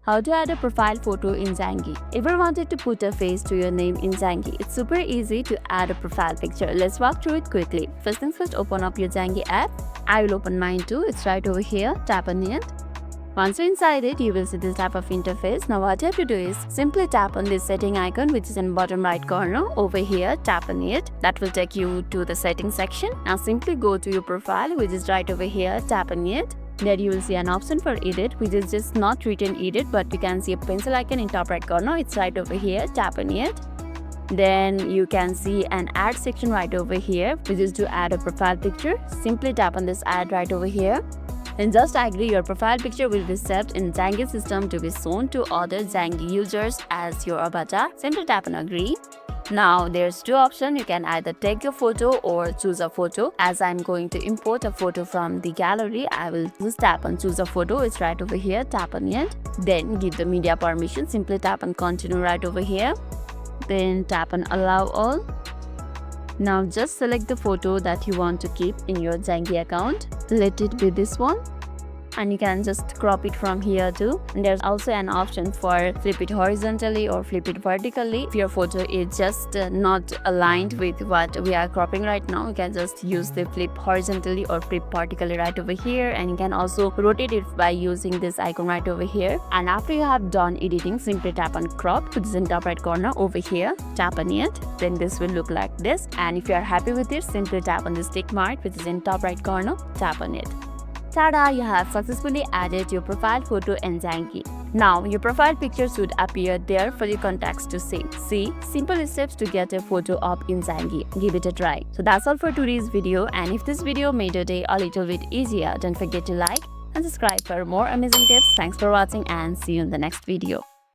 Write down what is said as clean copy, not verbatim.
How to add a profile photo in Zangi. Ever wanted to put a face to your name in Zangi? It's super easy to add a profile picture. Let's walk through it quickly. First things first, open up your Zangi app. I will open mine too. It's right over here. Tap on it. Once you're inside it, you will see this type of interface. Now what you have to do is simply tap on this setting icon which is in bottom right corner. Over here, tap on it. That will take you to the settings section. Now simply go to your profile which is right over here. Tap on it. There you will see an option for edit which is just not written edit, but you can see a pencil icon in top right corner. It's right over here. Tap on it. Then you can see an add section right over here which is to add a profile picture. Simply tap on this add right over here. And just agree your profile picture will be saved in Zangi system to be shown to other Zangi users as your avatar. Simply tap on agree. Now there's two options. You can either take a photo or choose a photo. As I'm going to import a photo from the gallery, I will just tap on choose a photo. It's right over here. Tap on it. Then give the media permission. Simply tap on continue right over here. Then tap on allow all. Now just select the photo that you want to keep in your Zangi account. Let it be this one. And you can just crop it from here too. And there's also an option for flip it horizontally or flip it vertically. If your photo is just not aligned with what we are cropping right now, you can just use the flip horizontally or flip vertically right over here. And you can also rotate it by using this icon right over here. And after you have done editing, simply tap on crop, which is in top right corner over here. Tap on it. Then this will look like this. And if you are happy with it, simply tap on this tick mark, which is in top right corner. Tap on it. Tada! You have successfully added your profile photo in Zangi. Now, your profile picture should appear there for your contacts to see. See, simple steps to get a photo up in Zangi. Give it a try. So that's all for today's video, and if this video made your day a little bit easier, don't forget to like and subscribe for more amazing tips. Thanks for watching and see you in the next video.